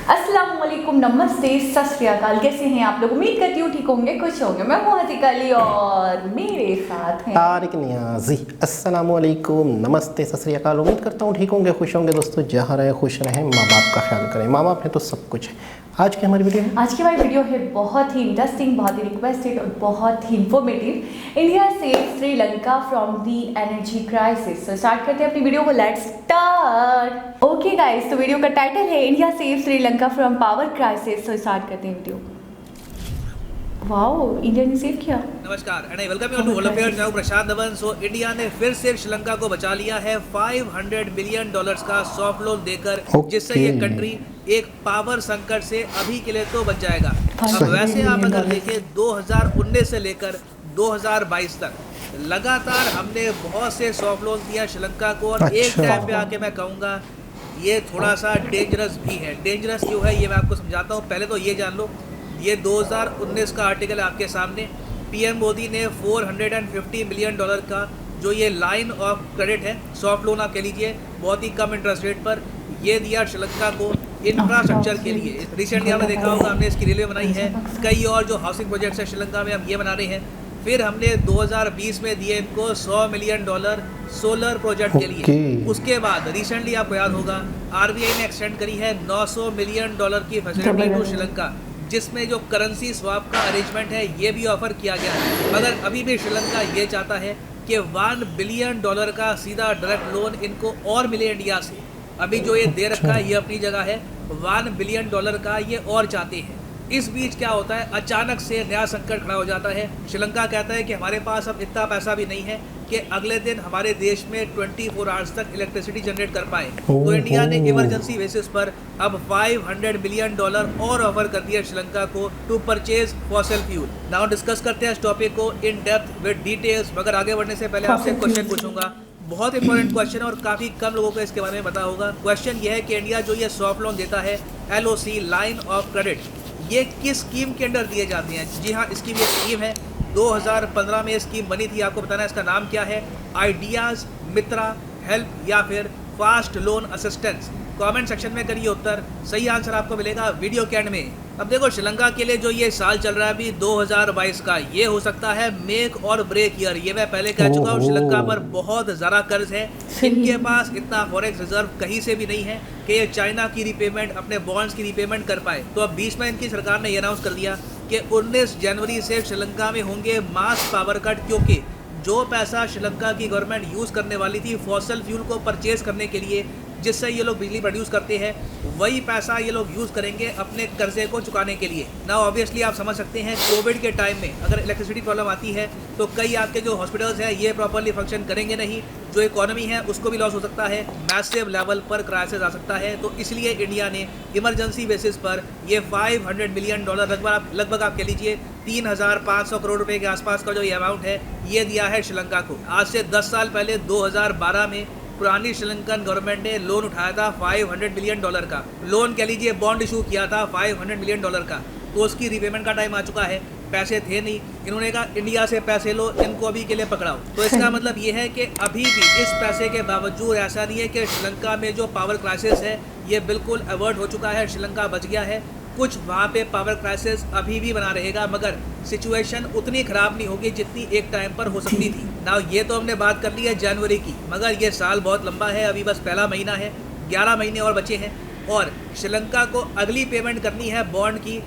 अस्सलाम वालेकुम, नमस्ते, सत श्री अकाल। कैसे हैं आप लोग? उम्मीद करती हूँ ठीक होंगे, खुश होंगे। मैं हूँ हसीका अली और मेरे साथ हैं तारिक नियाजी। अस्सलाम वालेकुम, नमस्ते, सत श्री अकाल। उम्मीद करता हूँ ठीक होंगे, खुश होंगे। दोस्तों जहाँ रहें खुश रहें, माँ बाप का ख्याल करें। माँ बाप है तो सब कुछ है। आज की हमारी वीडियो है, आज की हमारी वीडियो है बहुत ही इंटरेस्टिंग, बहुत ही रिक्वेस्टेड और बहुत ही informative. India saves Sri Lanka from the energy crisis. तो स्टार्ट करते हैं अपनी वीडियो को। Let's start. ओके गाइस, तो वीडियो का टाइटल है India saves Sri Lanka from power crisis. तो स्टार्ट करते हैं वीडियो। वाओ, इंडिया ने सेव किया। नमस्कार and I welcome you to world affairs. मैं हूं प्रशांत धवन। सो इंडिया ने फिर से श्रीलंका को बचा लिया है $500 बिलियन का सॉफ्ट लोन देकर, जिससे ये कंट्री एक पावर संकट से अभी के लिए तो बच जाएगा। अब वैसे आप अगर देखें 2019 से लेकर 2022 तक लगातार हमने बहुत से सॉफ्ट लोन दिया श्रीलंका को, और एक टाइम पे आके मैं कहूँगा ये थोड़ा सा डेंजरस भी है। डेंजरस क्यों है ये मैं आपको समझाता हूँ। पहले तो ये जान लो, ये 2019 का आर्टिकल आपके सामने। पीएम मोदी ने $450 मिलियन का जो ये लाइन ऑफ क्रेडिट है, सॉफ्ट लोन आप कह लीजिए, बहुत ही कम इंटरेस्ट रेट पर ये दिया श्रीलंका को इंफ्रास्ट्रक्चर के लिए। रिसेंटली आपने देखा होगा हमने इसकी रेलवे बनाई है, कई और जो हाउसिंग प्रोजेक्ट्स है श्रीलंका में हम ये बना रहे हैं। फिर हमने 2020 में दिए इनको $100 मिलियन सोलर प्रोजेक्ट के लिए। उसके बाद रिसेंटली आपको याद होगा आरबीआई ने एक्सटेंड करी है $900 मिलियन की फैसिलिटी टू श्रीलंका, जिसमें जो करेंसी स्वैप का अरेंजमेंट है ये भी ऑफर किया गया है। मगर अभी भी श्रीलंका ये चाहता है कि $1 बिलियन का सीधा डायरेक्ट लोन इनको और मिले इंडिया से। अभी जो ये दे रखा है ये अपनी जगह है, $1 बिलियन का ये और चाहते हैं। इस बीच क्या होता है, अचानक से नया संकट खड़ा हो जाता है। श्रीलंका कहता है कि हमारे पास अब इतना पैसा भी नहीं है कि अगले दिन हमारे देश में 24 आवर्स तक इलेक्ट्रिसिटी जनरेट कर पाए। तो इंडिया ने इमरजेंसी बेसिस पर अब $500 बिलियन और ऑफर कर दिया श्रीलंका को to purchase fossil fuel. Now discuss करते हैं इस टॉपिक को इन डेप्थ विद डिटेल्स। मगर आगे बढ़ने से पहले आपसे क्वेश्चन पूछूंगा, बहुत इंपॉर्टेंट क्वेश्चन और काफी कम लोगों को इसके बारे में पता होगा। क्वेश्चन ये है कि इंडिया जो ये सॉफ्ट लोन देता है, LOC लाइन ऑफ क्रेडिट, ये किस स्कीम के अंडर दिए जाते हैं? जी हाँ, इसकी भी एक स्कीम है। 2015 में स्कीम बनी थी। आपको बताना है इसका नाम क्या है, आइडियाज, मित्रा, हेल्प या फिर fast loan assistance. Comment section में करिए उत्तर, सही आंसर आपको मिलेगा वीडियो के एंड में। अब देखो श्रीलंका के लिए जो ये साल चल रहा है अभी 2022 का, ये हो सकता है मेक और ब्रेक ईयर। ये मैं पहले कह चुका हूँ, श्रीलंका पर बहुत ज़्यादा कर्ज है। इनके पास इतना फॉरेक्स रिजर्व कहीं से भी नहीं है कि ये चाइना की रिपेमेंट, अपने बॉन्ड्स की रिपेमेंट कर पाए। तो अब बीच में इनकी सरकार ने ये अनाउंस कर दिया कि 19 जनवरी से श्रीलंका में होंगे मास पावर कट, क्योंकि जो पैसा श्रीलंका की गवर्नमेंट यूज़ करने वाली थी फॉसिल फ्यूल को परचेज करने के लिए, जिससे ये लोग बिजली प्रोड्यूस करते हैं, वही पैसा ये लोग यूज़ करेंगे अपने कर्जे को चुकाने के लिए। ना ऑब्वियसली आप समझ सकते हैं कोविड के टाइम में अगर इलेक्ट्रिसिटी प्रॉब्लम आती है तो कई आपके जो हॉस्पिटल्स हैं ये प्रॉपरली फंक्शन करेंगे नहीं, जो इकोनॉमी है उसको भी लॉस हो सकता है, मैसिव लेवल पर क्राइसिस आ सकता है। तो इसलिए इंडिया ने इमरजेंसी बेसिस पर ये $500 मिलियन लगभग आप कह लीजिए 3,500 करोड़ रुपए के आसपास का जो ये अमाउंट है ये दिया है श्रीलंका को। आज से 10 साल पहले 2012 में पुरानी श्रीलंकन गवर्नमेंट ने लोन उठाया था $500 मिलियन का। लोन कह लीजिए बॉन्ड इशू किया था $500 मिलियन का। तो उसकी रिपेमेंट का टाइम आ चुका है, पैसे थे नहीं। इन्होंने कहा इंडिया से पैसे लो, इनको अभी के लिए पकड़ाओ। तो इसका मतलब ये है कि अभी भी इस पैसे के बावजूद ऐसा नहीं है कि श्रीलंका में जो पावर क्राइसिस है ये बिल्कुल अवॉइड हो चुका है, श्रीलंका बच गया है। कुछ वहाँ पे पावर क्राइसिस अभी भी बना रहेगा, मगर सिचुएशन उतनी ख़राब नहीं होगी जितनी एक टाइम पर हो सकती थी ना। ये तो हमने बात कर ली है जनवरी की, मगर ये साल बहुत लंबा है, अभी बस पहला महीना है, 11 महीने और बचे हैं। और श्रीलंका को अगली पेमेंट करनी है बॉन्ड की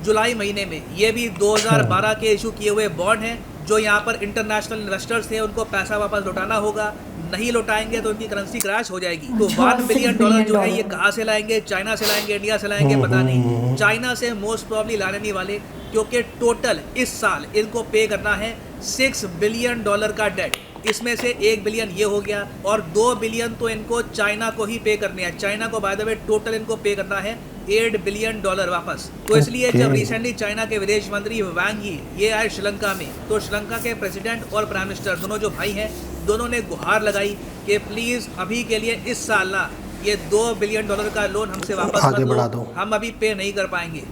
जुलाई महीने में। ये भी 2012 के इशू किए हुए बॉन्ड हैं, जो यहाँ पर इंटरनेशनल इन्वेस्टर्स थे उनको पैसा वापस लौटाना होगा। नहीं लौटाएंगे तो उनकी करेंसी क्रैश हो जाएगी। तो $1 बिलियन जो है ये कहाँ से लाएंगे? चाइना से लाएंगे, इंडिया से लाएंगे, पता नहीं। चाइना से मोस्ट प्रॉब्ली लाने नहीं वाले, क्योंकि टोटल इस साल इनको पे करना है $6 बिलियन का डेट। इसमें से $1 बिलियन ये हो गया और $2 बिलियन तो इनको चाइना को ही पे करने हैं। चाइना को बाय द वे टोटल इनको पे करना है $8 बिलियन वापस। तो इसलिए जब रिसेंटली चाइना के विदेश मंत्री वांग यी ये आए श्रीलंका में, तो श्रीलंका के प्रेसिडेंट और प्राइम मिनिस्टर दोनों जो भाई हैं, दोनों ने गुहार लगाई कि प्लीज़ अभी के लिए इस साल ना ये $2 बिलियन का लोन हमसे वापस कर दो, हम अभी पे नहीं कर पाएंगे।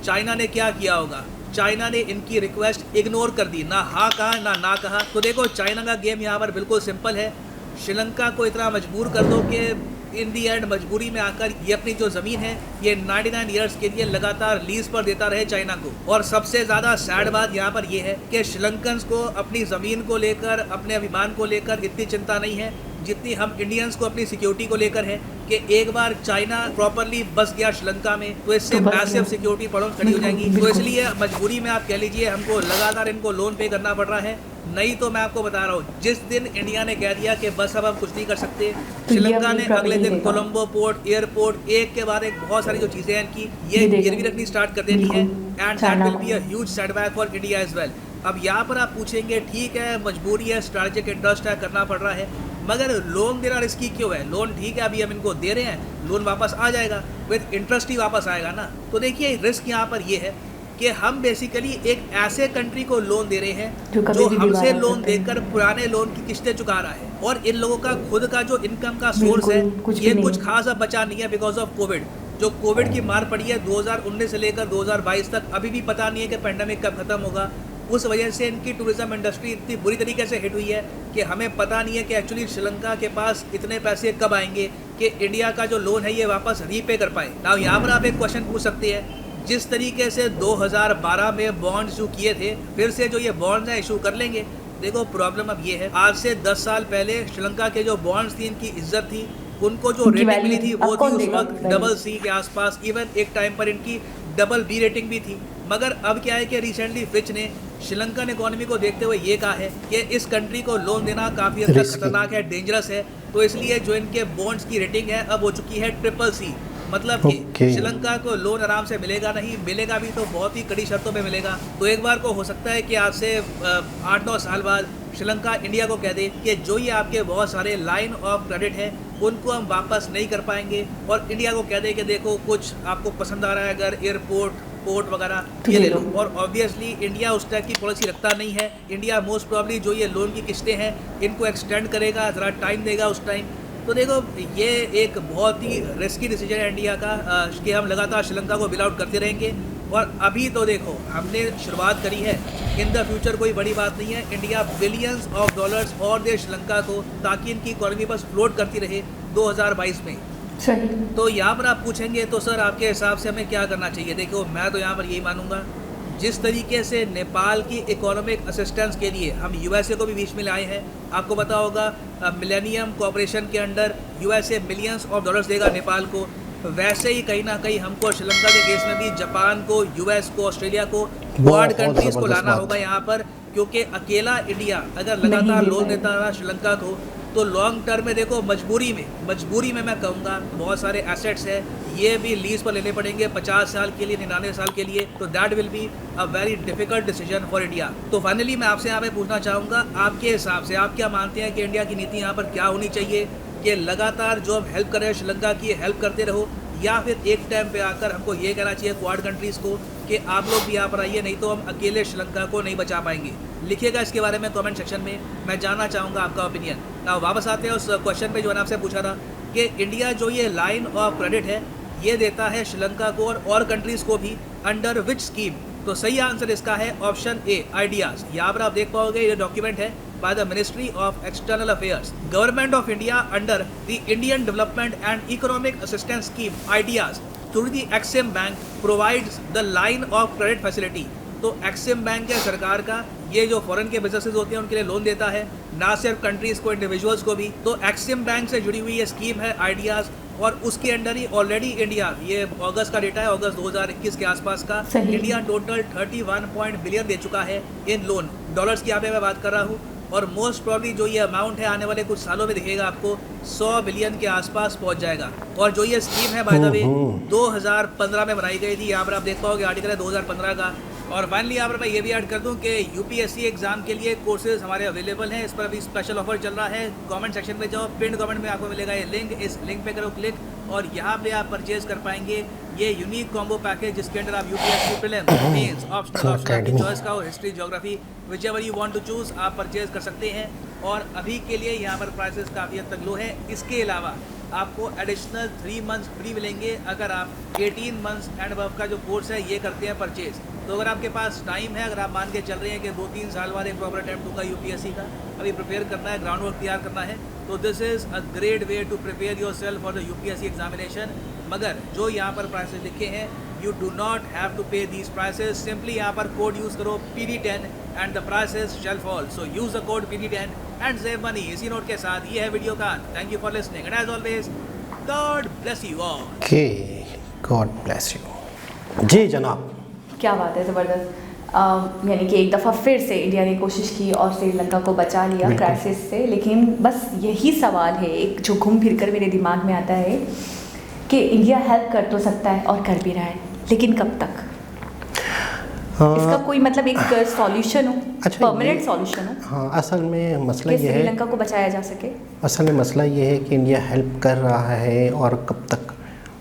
चाइना ने क्या किया होगा? चाइना ने इनकी रिक्वेस्ट इग्नोर कर दी, ना हाँ कहा ना कहा। तो देखो चाइना का गेम यहाँ पर बिल्कुल सिंपल है, श्रीलंका को इतना मजबूर कर दो कि इन दी एंड मजबूरी में आकर ये अपनी जो जमीन है ये 99 ईयर्स के लिए लगातार लीज पर देता रहे चाइना को। और सबसे ज्यादा सैड बात यहाँ पर ये है कि श्रीलंकन्स को अपनी जमीन को लेकर, अपने अभिमान को लेकर इतनी चिंता नहीं है जितनी हम इंडियंस को अपनी सिक्योरिटी को लेकर है कि एक बार चाइना प्रॉपरली बस गया श्रीलंका में तो इससे मैसिव सिक्योरिटी प्रॉब्लम खड़ी हो जाएंगी। तो इसलिए मजबूरी में आप कह लीजिए हमको लगातार इनको लोन पे करना पड़ रहा है। नहीं तो मैं आपको बता रहा हूँ, जिस दिन इंडिया ने कह दिया कि बस अब हम कुछ नहीं कर सकते, श्रीलंका ने अगले दिन कोलंबो पोर्ट, एयरपोर्ट, एक के बाद एक बहुत सारी जो चीजें हैं इनकी ये गिरवी रखनी स्टार्ट कर देनी है and that will be a huge setback for India as well. अब यहाँ पर आप पूछेंगे ठीक है मजबूरी है, स्ट्रैटेजिक इंटरेस्ट है, करना पड़ रहा है, मगर लोन देना रिस्की क्यों है? लोन ठीक है अभी हम इनको दे रहे हैं, लोन वापस आ जाएगा, विद इंटरेस्ट ही वापस आएगा ना। तो देखिए रिस्क यहाँ पर ये है कि हम बेसिकली एक ऐसे कंट्री को लोन दे रहे हैं जो हमसे लोन देकर पुराने लोन की किस्तें चुका रहा है और इन लोगों का खुद का जो इनकम का सोर्स है ये कुछ खास अब बचा नहीं है बिकॉज ऑफ कोविड। जो कोविड की मार पड़ी है 2019 से लेकर 2022 तक, अभी भी पता नहीं है कि पेंडेमिक कब खत्म होगा। उस वजह से इनकी टूरिज्म इंडस्ट्री इतनी बुरी तरीके से हिट हुई है कि हमें पता नहीं है कि एक्चुअली श्रीलंका के पास इतने पैसे कब आएंगे कि इंडिया का जो लोन है ये वापस रीपे कर पाए। नाउ यहाँ पर आप एक क्वेश्चन पूछ सकते हैं, जिस तरीके से 2012 में बॉन्ड इशू किए थे फिर से जो ये बॉन्ड्स हैं इशू कर लेंगे। देखो प्रॉब्लम अब ये है, आज से 10 साल पहले श्रीलंका के जो बॉन्ड्स थी इनकी इज्जत थी, उनको जो रेटिंग मिली थी वो थी उस वक्त CCC के आसपास, इवन एक टाइम पर इनकी BB रेटिंग भी थी। मगर अब क्या है कि रिसेंटली फिच ने श्रीलंकन इकोनॉमी को देखते हुए ये कहा है कि इस कंट्री को लोन देना काफ़ी हद तक खतरनाक है, डेंजरस है। तो इसलिए जो इनके बॉन्ड्स की रेटिंग है अब हो चुकी है CCC, मतलब कि श्रीलंका को लोन आराम से मिलेगा नहीं, मिलेगा भी तो बहुत ही कड़ी शर्तों पे मिलेगा। तो एक बार को हो सकता है कि आज से 8-9 साल बाद श्रीलंका इंडिया को कह दे कि जो ये आपके बहुत सारे लाइन ऑफ क्रेडिट है उनको हम वापस नहीं कर पाएंगे, और इंडिया को कह दे कि देखो कुछ आपको पसंद आ रहा है अगर एयरपोर्ट, पोर्ट वगैरह ये ले लो। और ऑब्वियसली इंडिया उस टाइप की पॉलिसी रखता नहीं है। इंडिया मोस्ट प्रॉब्ली जो ये लोन की किस्तें हैं इनको एक्सटेंड करेगा, ज़रा टाइम देगा उस टाइम। तो देखो ये एक बहुत ही रिस्की डिसीजन है इंडिया का कि हम लगातार श्रीलंका को बिल आउट करते रहेंगे। और अभी तो देखो हमने शुरुआत करी है, इन द फ्यूचर कोई बड़ी बात नहीं है, इंडिया बिलियंस ऑफ डॉलर्स और दे श्रीलंका को ताकि इनकी इकोनॉमी बस फ्लोट करती रहे 2022 में। सही। तो यहाँ पर आप पूछेंगे तो सर आपके हिसाब से हमें क्या करना चाहिए? देखो मैं तो यहाँ पर यही मानूंगा, जिस तरीके से नेपाल की इकोनॉमिक असिस्टेंस के लिए हम USA को भी बीच में लाए हैं, आपको पता होगा मिलेनियम कॉर्पोरेशन के under USA millions of dollars देगा नेपाल को, वैसे ही कहीं ना कहीं हमको श्रीलंका के केस में भी जापान को, US को, ऑस्ट्रेलिया को, क्वाड कंट्रीज को लाना होगा यहाँ पर, क्योंकि अकेला इंडिया अगर लगातार लोन देता रहा श्रीलंका को तो लॉन्ग टर्म में देखो मजबूरी में मैं कहूँगा बहुत सारे एसेट्स है ये भी लीज पर लेने पड़ेंगे 50 साल के लिए, 99 साल के लिए। तो that will be a very difficult decision for India. तो फाइनली मैं आपसे यहाँ पे पूछना चाहूँगा, आपके हिसाब से आप क्या मानते हैं कि इंडिया की नीति यहाँ पर क्या होनी चाहिए? कि लगातार जो हम हेल्प कर रहे हैं श्रीलंका की हेल्प करते रहो, या फिर एक टाइम पे आकर हमको ये कहना चाहिए क्वाड कंट्रीज़ को कि आप लोग भी यहाँ पर आइए, नहीं तो हम अकेले श्रीलंका को नहीं बचा पाएंगे? लिखिएगा इसके बारे में कमेंट सेक्शन में, मैं जानना चाहूँगा आपका ओपिनियन। ना वापस आते हैं उस क्वेश्चन पे जो मैंने आपसे पूछा था कि इंडिया जो ये लाइन ऑफ क्रेडिट है ये देता है श्रीलंका को और कंट्रीज़ को भी, अंडर विच स्कीम? तो सही आंसर इसका है ऑप्शन ए, आइडियाज़। यहाँ पर आप देख पाओगे ये डॉक्यूमेंट है by the Ministry of External Affairs, Government of India under the Indian Development and Economic Assistance Scheme (IDEAS) through the Exim Bank provides the line of credit facility। तो Exim bank है सरकार का, ये जो foreign के businesses होते हैं उनके लिए लोन देता है, ना सिर्फ कंट्रीज को, इंडिविजुअल्स को भी। तो एक्सिम बैंक से जुड़ी हुई ये स्कीम है आइडियाज़, और उसके अंडर ही ऑलरेडी इंडिया, ये अगस्त का डेटा है, अगस्त 2021 के आसपास का, इंडिया टोटल 31 बिलियन दे चुका है इन लोन डॉलर्स की यहाँ पे मैं बात कर रहा हूँ। और मोस्ट प्रॉब्ली जो ये अमाउंट है आने वाले कुछ सालों में दिखेगा आपको 100 बिलियन के आसपास पहुंच जाएगा। और जो ये स्कीम है बाय द वे 2015 में बनाई गई थी, यहाँ पर आप देख पाओगे आर्टिकल है 2015 का। और फाइनली यहाँ पर मैं ये भी ऐड कर दूँ कि UPSC एग्जाम के लिए कोर्सेज हमारे अवेलेबल हैं, इस पर अभी स्पेशल ऑफर चल रहा है। कमेंट सेक्शन में जाओ, पिन कमेंट में आपको मिलेगा ये लिंक, इस लिंक पे करो क्लिक और यहाँ पे आप परचेज कर पाएंगे ये यूनिक कॉम्बो पैकेज, जिसके अंदर आप UPSC प्रीलिम्स, मेंस, ऑप्शनल आपकी चॉइस का हो, history, geography, whichever you want to choose आप परचेज कर सकते हैं। और अभी के लिए यहाँ पर प्राइसेस काफ़ी हद तक लो है। इसके अलावा आपको एडिशनल 3 मंथ्स फ्री मिलेंगे अगर आप 18 मंथ्स एंड अबव का जो कोर्स है ये करते हैं परचेज। तो अगर आपके पास टाइम है, अगर आप मान के चल रहे हैं कि 2-3 साल बाद एक प्रॉपर अटेम्प्ट होगा यूपीएससी का, अभी प्रिपेयर करना है, ग्राउंड वर्क तैयार करना है, तो this is a great way to prepare yourself for the UPSC examination. मगर जो यहाँ पर प्राइसेस लिखे हैं, you do not have to pay these prices. Simply यहाँ पर कोड यूज़ करो PD10 and the prices shall fall. So use the code PD10 and save money. इसी नोट के साथ ये है वीडियो का। Thank you for listening and as always God bless you all. Okay, God bless you. जी जनाब, क्या बात है, ज़बरदस्त। यानी कि एक दफ़ा फिर से इंडिया ने कोशिश की और श्रीलंका को बचा लिया क्राइसिस से। लेकिन बस यही सवाल है एक जो घूम फिर कर मेरे दिमाग में आता है कि इंडिया हेल्प कर तो सकता है और कर भी रहा है, लेकिन कब तक? इसका कोई मतलब एक सॉल्यूशन हो, अच्छा, परमानेंट सॉल्यूशन हो? हाँ, असल में मसला कि ये है, श्रीलंका को बचाया जा सके। असल में मसला ये है कि इंडिया हेल्प कर रहा है और कब तक,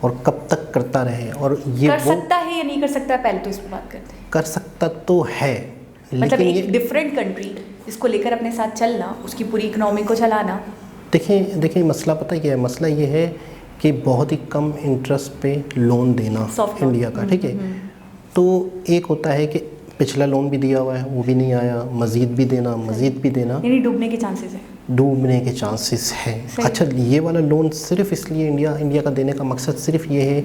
और कब तक करता रहे, और ये कर सकता है या नहीं कर सकता है, पहले तो इस पर बात करते हैं। कर सकता तो है, मतलब लेकिन एक डिफरेंट कंट्री इसको लेकर अपने साथ चलना, उसकी पूरी इकोनॉमी को चलाना। देखिए मसला पता क्या है, मसला ये है कि बहुत ही कम इंटरेस्ट पे लोन देना इंडिया का, ठीक है। तो एक होता है कि पिछला लोन भी दिया हुआ है, वो भी नहीं आया, मज़ीद भी देना, मज़ीद भी देना, यानी डूबने के चांसेस है, डूबने के चांसेस हैं। अच्छा, ये वाला लोन सिर्फ इसलिए इंडिया का देने का मकसद सिर्फ ये है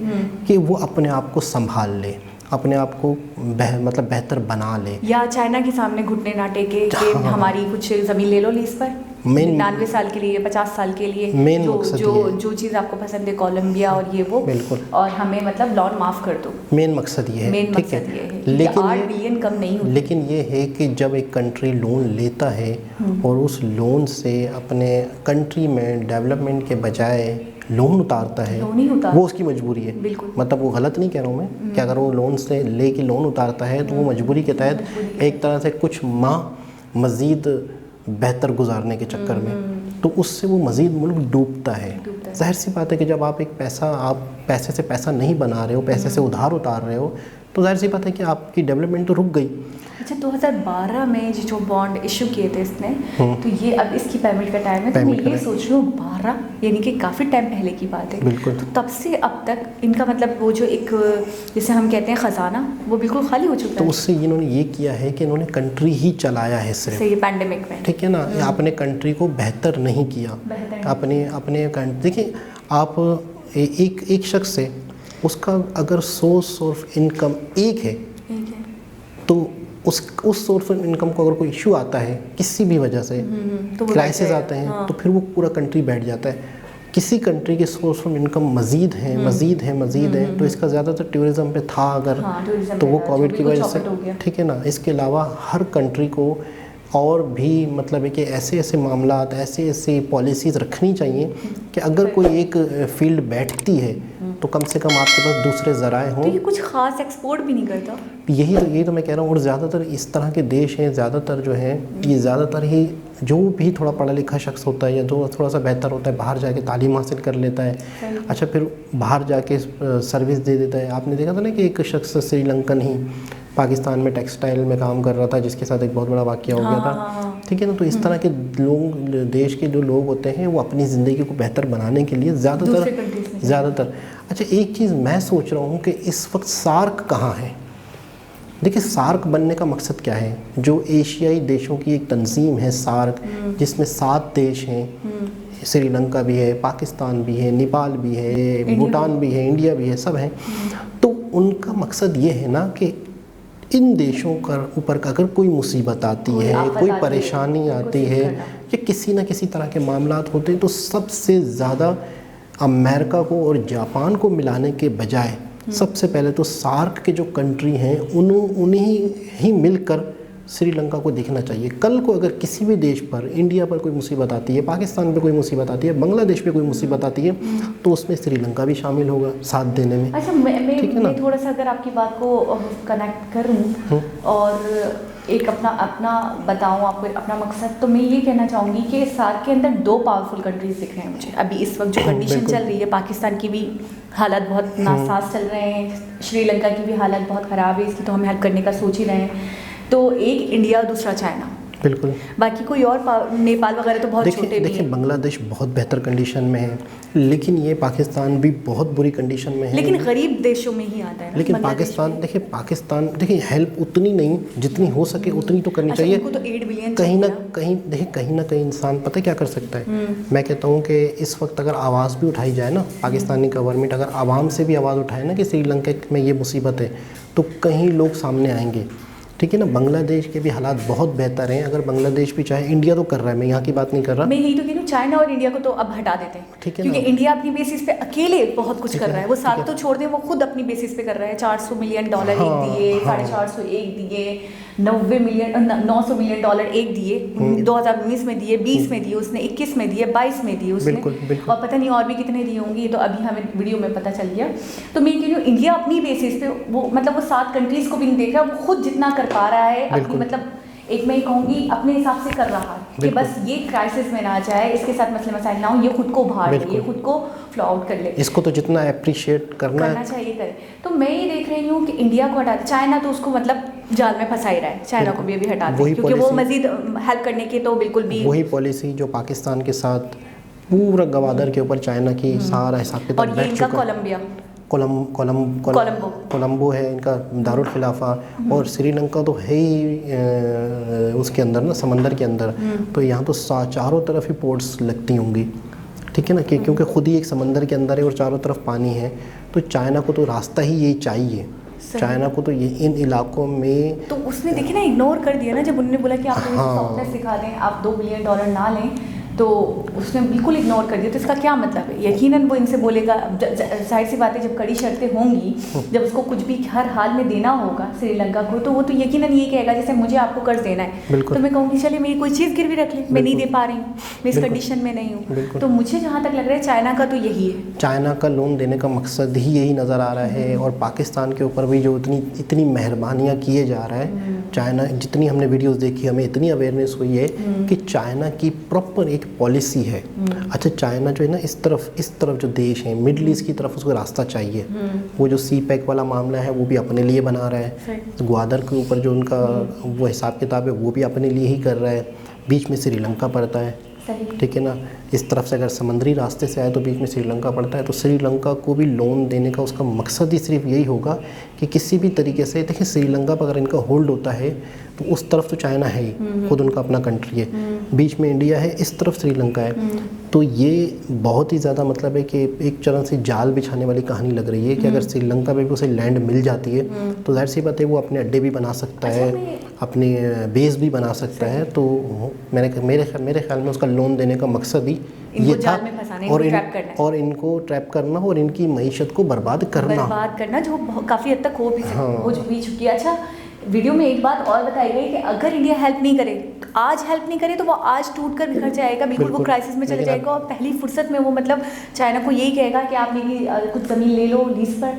कि वो अपने आप को संभाल ले, अपने आप को मतलब बेहतर बना ले, या चाइना के सामने घुटने ना टेके कि हमारी कुछ ज़मीन ले लो लीज पर 99 साल के लिए, 50 साल के लिए, मेन मकसद जो चीज़ आपको पसंद है, कोलंबिया और ये वो, बिल्कुल, और हमें मतलब लोन माफ़ कर दो। मेन मकसद ये है, ठीक है। लेकिन 8 बिलियन कम नहीं होता। लेकिन ये है कि जब एक कंट्री लोन लेता है और उस लोन से अपने कंट्री में डेवलपमेंट के बजाय लोन उतारता है, वो उसकी मजबूरी है। मतलब वो गलत नहीं कह रहा हूँ मैं कि अगर वो लोन से ले के लोन उतारता है तो वो मजबूरी के तहत एक तरह से कुछ माह मज़ीद बेहतर गुजारने के चक्कर में, तो उससे वो मज़ीद मुल्क डूबता है। ज़ाहिर सी बात है कि जब आप पैसे से पैसा नहीं बना रहे हो, पैसे से उधार उतार रहे हो, तो ज़ाहिर सी बात है कि आपकी डेवलपमेंट तो रुक गई। अच्छा, 2012 में जो बॉन्ड इशू किए थे इसने, तो ये अब इसकी पेमेंट का टाइम है, तो मैं ये सोच रही हूँ 12 यानी कि काफ़ी टाइम पहले की बात है। बिल्कुल। तो तब से अब तक इनका मतलब वो जो एक जिसे हम कहते हैं ख़जाना, वो बिल्कुल खाली हो चुका है। तो उससे इन्होंने ये किया है कि इन्होंने कंट्री ही चलाया है सिर्फ, ये पैंडेमिक में, ठीक है ना, अपने कंट्री को बेहतर नहीं किया। अपने देखिए, आप एक शख्स से उसका अगर सोर्स ऑफ इनकम एक है, तो उस सोर्स ऑफ इनकम को अगर कोई इशू आता है किसी भी वजह से, तो क्राइसिस आते हैं, हाँ। तो फिर वो पूरा कंट्री बैठ जाता है। किसी कंट्री के सोर्स ऑफ इनकम मज़ीद है, तो इसका ज़्यादातर टूरिज़्म पे था अगर, हाँ, तो वो कोविड की वजह से, ठीक है ना। इसके अलावा हर कंट्री को और भी मतलब है कि ऐसे मामलात, ऐसे पॉलिसीज़ रखनी चाहिए कि अगर कोई एक फील्ड बैठती है तो कम से कम आपके पास दूसरे ज़राए हों। तो ये कुछ ख़ास एक्सपोर्ट भी नहीं करता। यही तो मैं कह रहा हूँ। और ज़्यादातर इस तरह के देश हैं, ज़्यादातर जो हैं ये ज़्यादातर ही जो भी थोड़ा पढ़ा लिखा शख्स होता है या जो थोड़ा सा बेहतर होता है, बाहर जाके तालीम हासिल कर लेता है, अच्छा फिर बाहर जाके सर्विस दे देता है। आपने देखा था ना कि एक शख्स श्रीलंकन ही पाकिस्तान में टेक्सटाइल में काम कर रहा था, जिसके साथ एक बहुत बड़ा वाक़या हो गया था, ठीक है ना। तो इस तरह के लोग, देश के जो लोग होते हैं, वो अपनी ज़िंदगी को बेहतर बनाने के लिए ज़्यादातर अच्छा, एक चीज़ मैं सोच रहा हूँ कि इस वक्त सार्क कहाँ है। देखिए, सार्क बनने का मकसद क्या है? जो एशियाई देशों की एक तंजीम है सार्क, जिसमें 7 देश हैं, श्रीलंका भी है, पाकिस्तान भी है, नेपाल भी है, भूटान भी है, इंडिया भी है, सब हैं। तो उनका मकसद ये है ना कि इन देशों का ऊपर अगर कोई मुसीबत आती है, कोई परेशानी आती है, या किसी न किसी तरह के मामलात होते हैं, तो सबसे ज़्यादा अमेरिका को और जापान को मिलाने के बजाय सबसे पहले तो सार्क के जो कंट्री हैं उन्हीं ही मिलकर श्रीलंका को देखना चाहिए। कल को अगर किसी भी देश पर, इंडिया पर कोई मुसीबत आती है, पाकिस्तान पे कोई मुसीबत आती है, बांग्लादेश पे कोई मुसीबत आती है, तो उसमें श्रीलंका भी शामिल होगा साथ देने में। अच्छा, मैं थोड़ा सा अगर आपकी बात को कनेक्ट करूँ और एक अपना बताऊँ आपको अपना मकसद, तो मैं ये कहना चाहूँगी कि सार्क के अंदर 2 पावरफुल कंट्रीज दिख रहे हैं मुझे अभी इस वक्त जो कंडीशन चल रही है। पाकिस्तान की भी हालात बहुत नासाज चल रहे हैं, श्रीलंका की भी हालत बहुत ख़राब है, इसकी तो हम हेल्प करने का सोच ही रहे हैं। तो एक इंडिया, दूसरा चाइना, बिल्कुल। बाकी कोई और नेपाल वगैरह तो बहुत छोटे भी हैं। देखिए, बांग्लादेश बहुत बेहतर कंडीशन में है, लेकिन ये पाकिस्तान भी बहुत बुरी कंडीशन में है। लेकिन गरीब देशों में ही आता है ना, लेकिन बांग्लादेश में। पाकिस्तान देखिए हेल्प उतनी नहीं, जितनी हो सके उतनी तो करनी अच्छा, चाहिए। उनको तो 8 बिलियन कहीं ना कहीं इंसान पता है क्या कर सकता है। मैं कहता हूँ कि इस वक्त अगर आवाज़ भी उठाई जाए ना, पाकिस्तानी गवर्नमेंट अगर आवाम से भी आवाज़ उठाए ना कि श्रीलंका में ये मुसीबत है, तो कहीं लोग सामने आएंगे। ठीक है ना, बांग्लादेश के भी हालात बहुत बेहतर हैं। अगर बांग्लादेश भी चाहे, इंडिया तो कर रहा है, मैं यहाँ की बात नहीं कर रहा, मैं यही तो कह रही हूँ, चाइना और इंडिया को तो अब हटा देते हैं। ठीक है क्योंकि ना? इंडिया अपनी बेसिस पे अकेले बहुत कुछ ठीक कर है, रहा है। वो ठीक साथ है। तो छोड़ दें, वो खुद अपनी बेसिस पे कर रहा है। $400 मिलियन एक दिए, 450 एक दिए, 900 मिलियन डॉलर एक दिए, 2019 में दिए, 20 में दिए उसने, 21 में दिए, 22 में दिए उसने, बिल्कुल। और पता नहीं और भी कितने दिए होंगे, ये तो अभी हमें वीडियो में पता चल गया। तो मैं कह रही हूँ इंडिया अपनी बेसिस पे वो मतलब वो 7 कंट्रीज को भी नहीं देख रहा, वो खुद जितना कर पा रहा है अपनी मतलब एक मैं कहूँगी अपने हिसाब से कर रहा है कि बस ये क्राइसिस में ना जाए, इसके साथ मसले मसाइल ना हो, ये खुद को उभार ले, ये खुद को फ्लो आउट कर ले। इसको तो जितना अप्रिशिएट करना चाहिए करे। तो मैं ये देख रही हूँ कि इंडिया को हटा, चाइना तो उसको मतलब जाल में फंसा ही रहा है, चाइना को भी अभी हटा दे, क्योंकि वो मजीद हेल्प करने की तो बिल्कुल भी वही पॉलिसी जो पाकिस्तान के साथ पूरा गवादर के ऊपर चाइना की सारा हिसाब किताब बैठ चुका। और ये इनका कोलंबो है इनका दारुल खिलाफा, और श्रीलंका तो है ही उसके अंदर ना, समंदर के अंदर। तो यहाँ तो चारों तरफ ही पोर्ट्स लगती होंगी। ठीक है ना, कि क्योंकि खुद ही एक समंदर के अंदर है और चारों तरफ पानी है, तो चाइना को तो रास्ता ही यही चाहिए। चाइना को तो ये इन इलाकों में तो उसने देखिए ना इग्नोर कर दिया ना, जब उन्होंने बोला कि आप सॉफ्टनेस दिखा दें, आप $2 बिलियन ना लें, तो उसने बिल्कुल इग्नोर कर दिया। तो इसका क्या मतलब है? यकीनन वो इनसे बोलेगा, जाहिर सी बात है जब कड़ी शर्तें होंगी, जब उसको कुछ भी हर हाल में देना होगा श्रीलंका को, तो वो तो यकीनन ये कहेगा जैसे मुझे आपको कर्ज देना है, तो मैं कहूँगी चलिए मेरी कोई चीज़ गिरवी रख ले, मैं नहीं दे पा रही हूँ, मैं इस कंडीशन में नहीं हूँ। तो मुझे जहाँ तक लग रहा है चाइना का तो यही है, चाइना का लोन देने का मकसद ही यही नज़र आ रहा है। और पाकिस्तान के ऊपर भी जो इतनी मेहरबानियाँ किए जा रहा है, चाइना जितनी हमने वीडियोस देखी हमें इतनी अवेयरनेस हुई है कि चाइना की प्रॉपर एक पॉलिसी है। अच्छा, चाइना जो है ना इस तरफ जो देश है मिडिल ईस्ट की तरफ, उसको रास्ता चाहिए। वो जो सी पैक वाला मामला है वो भी अपने लिए बना रहा है, ग्वादर के ऊपर जो उनका वो हिसाब किताब है वो भी अपने लिए ही कर रहा है, बीच में श्रीलंका पड़ता है। ठीक है ना, इस तरफ से अगर समुद्री रास्ते से आए तो बीच में श्रीलंका पड़ता है। तो श्रीलंका को भी लोन देने का उसका मकसद ही सिर्फ यही होगा कि किसी भी तरीके से, देखिए श्रीलंका पर अगर इनका होल्ड होता है तो उस तरफ तो चाइना है ही, खुद उनका अपना कंट्री है, बीच में इंडिया है, इस तरफ श्रीलंका है। तो ये बहुत ही ज़्यादा मतलब है कि एक तरह से जाल बिछाने वाली कहानी लग रही है कि अगर श्रीलंका में भी उसे लैंड मिल जाती है तो जाहिर सी बात है वो अपने अड्डे भी बना सकता है, अपने बेस भी बना सकता है। तो मेरे ख्याल में उसका लोन देने का मकसद ही ये था, और इनको ट्रैप करना और इनकी मईशत को बर्बाद करना जो काफ़ी हद तक हो भी चुकी है। अच्छा, वीडियो में एक बात और बताई गई कि अगर इंडिया हेल्प नहीं करे, आज हेल्प नहीं करे, तो वो आज टूट कर बिखर जाएगा, बिल्कुल वो क्राइसिस में चले जाएगा, और पहली फुर्सत में वो मतलब चाइना को यही कहेगा कि आप मेरी कुछ ज़मीन ले लो लीज पर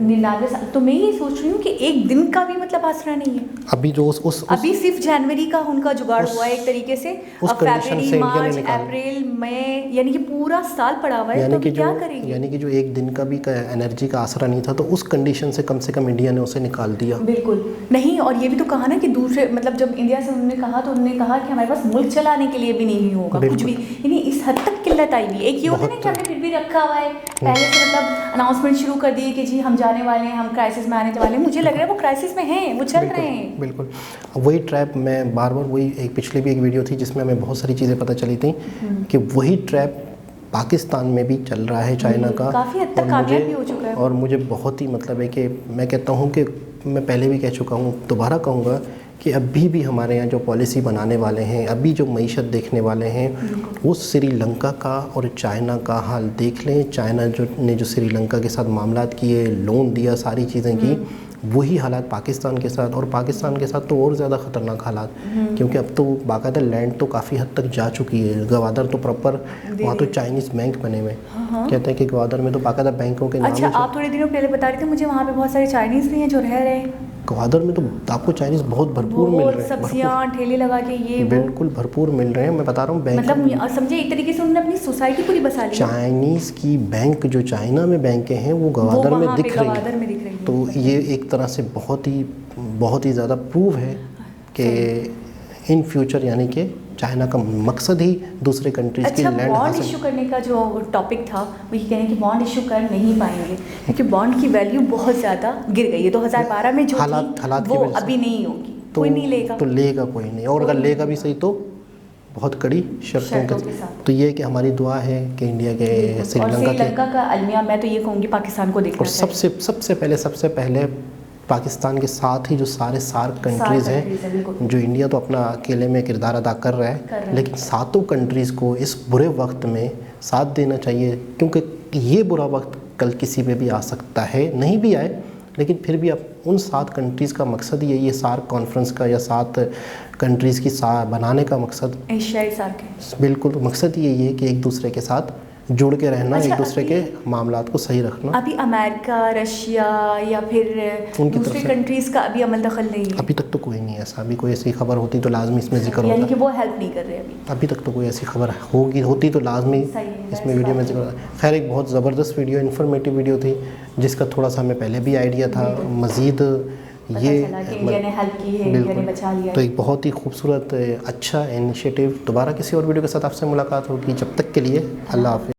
99 साल। तो मैं ये सोच रही हूँ कि एक दिन का भी मतलब आसरा नहीं है। अभी जो अभी सिर्फ जनवरी का उनका जुगाड़ हुआ है एक तरीके से, अब फरवरी, मार्च, अप्रैल, मई, यानी कि पूरा साल पड़ा हुआ है। तो क्या करेंगे? यानी कि जो एक दिन का भी एनर्जी का आसरा नहीं था, तो उस कंडीशन से कम इंडिया ने उसे निकाल दिया। बिल्कुल नहीं, और ये भी तो कहा ना कि दूसरे मतलब जब इंडिया से उन्होंने कहा तो उन्होंने कहा कि हमारे पास मुल्क चलाने के लिए भी नहीं होगा कुछ भी, यानी इस हद तक किल्लत आई हुई। एक ये होता है ना कि हमने फिर भी रखा हुआ है, पहले से मतलब अनाउंसमेंट शुरू कर दिए कि जी हम जाने वाले हैं, हम क्राइसिस में आने वाले हैं। मुझे लग रहा है वो क्राइसिस में हैं, वो चल रहे हैं। बिल्कुल वही ट्रैप, मैं बार वही एक पिछले भी एक वीडियो थी जिसमें हमें बहुत सारी चीज़ें पता चली थी कि वही ट्रैप पाकिस्तान में भी चल रहा है चाइना का, काफ़ी हद तक कामयाब भी हो चुका है। और मुझे बहुत ही मतलब है कि मैं कहता हूँ कि मैं पहले भी कह चुका हूँ, दोबारा कहूँगा कि अभी भी हमारे यहाँ जो पॉलिसी बनाने वाले हैं, अभी जो मईशत देखने वाले हैं, वो श्रीलंका का और चाइना का हाल देख लें। चाइना जो श्रीलंका के साथ मामलात किए, लोन दिया, सारी चीज़ें की, वही हालात पाकिस्तान के साथ, और पाकिस्तान के साथ तो और ज़्यादा ख़तरनाक हालात, क्योंकि अब तो बाकायदा लैंड तो काफ़ी हद तक जा चुकी है। गवादर तो प्रॉपर वहाँ तो चाइनीज़ बैंक बने हुए, कहते हैं कि गवादर में तो बाकायदा बैंकों के नाम। अच्छा, आप थोड़े दिनों पहले बता रहे थे मुझे वहाँ पे बहुत सारे चाइनीज़ भी हैं जो रह रहे हैं। गवादर में तो आपको चाइनीज़ बहुत भरपूर मिल रहे हैं, सब्जियाँ ठेले लगा के ये बिल्कुल भरपूर मिल रहे हैं। मैं बता रहा हूँ, बैंक मतलब समझे एक तरीके से उन्होंने अपनी सोसाइटी पूरी बसा ली। चाइनीज़ की बैंक जो चाइना में बैंकें हैं वो गवादर में दिख रही है। तो ये एक तरह से बहुत ही ज़्यादा प्रूव है कि इन फ्यूचर यानी कि चाइना का मकसद ही दूसरे कंट्रीज़ की अच्छा, लैंड बॉन्ड हासिल। इशू करने का जो टॉपिक था वो ये कह रहे हैं कि बॉन्ड इशू कर नहीं पाएंगे क्योंकि बॉन्ड की वैल्यू बहुत ज़्यादा गिर गई है। 2012 में जो हालात थी की वो वजह से। अभी नहीं होगी, कोई नहीं लेगा। तो लेगा कोई नहीं, और अगर लेगा भी सही तो बहुत कड़ी शर्तों के के साथ। तो ये कि हमारी दुआ है कि इंडिया के और श्रीलंका के, श्रीलंका का अलमिया मैं तो ये कहूँगी पाकिस्तान को देखना और सबसे पहले पाकिस्तान के साथ ही जो सारे सार्क कंट्रीज़ हैं, जो इंडिया तो अपना अकेले में किरदार अदा कर रहा है, लेकिन सातों कंट्रीज़ को इस बुरे वक्त में साथ देना चाहिए, क्योंकि ये बुरा वक्त कल किसी पे भी आ सकता है, नहीं भी आए लेकिन फिर भी अब उन 7 कंट्रीज़ का मकसद ही ये सार्क कॉन्फ्रेंस का या 7 कंट्रीज़ की बनाने का मकसद, एशियाई सार्क है, बिल्कुल मकसद ही यही है कि एक दूसरे के साथ जुड़ के रहना, अच्छा, एक दूसरे के मामलात को सही रखना। अभी अमेरिका, रशिया या फिर उनकी दूसरी तरफ से कंट्रीज़ का अभी अमल दखल नहीं है। अभी तक तो कोई नहीं है ऐसा, अभी कोई ऐसी खबर होती तो लाजमी इसमें जिक्र यानी होता। कि वो हेल्प नहीं कर रहे अभी तक तो कोई ऐसी खबर होती तो लाजमी सही है, इसमें वीडियो में जिक्र होता। खैर, एक बहुत ज़बरदस्त वीडियो, इन्फॉर्मेटिव वीडियो थी, जिसका थोड़ा सा हमें पहले भी आइडिया था, मज़ीद ये इंडिया ने हेल्प की है, इंडिया ने बचा लिया। तो एक बहुत ही खूबसूरत अच्छा इनिशिएटिव। दोबारा किसी और वीडियो के साथ आपसे मुलाकात होगी, जब तक के लिए अल्लाह हाफ़िज़।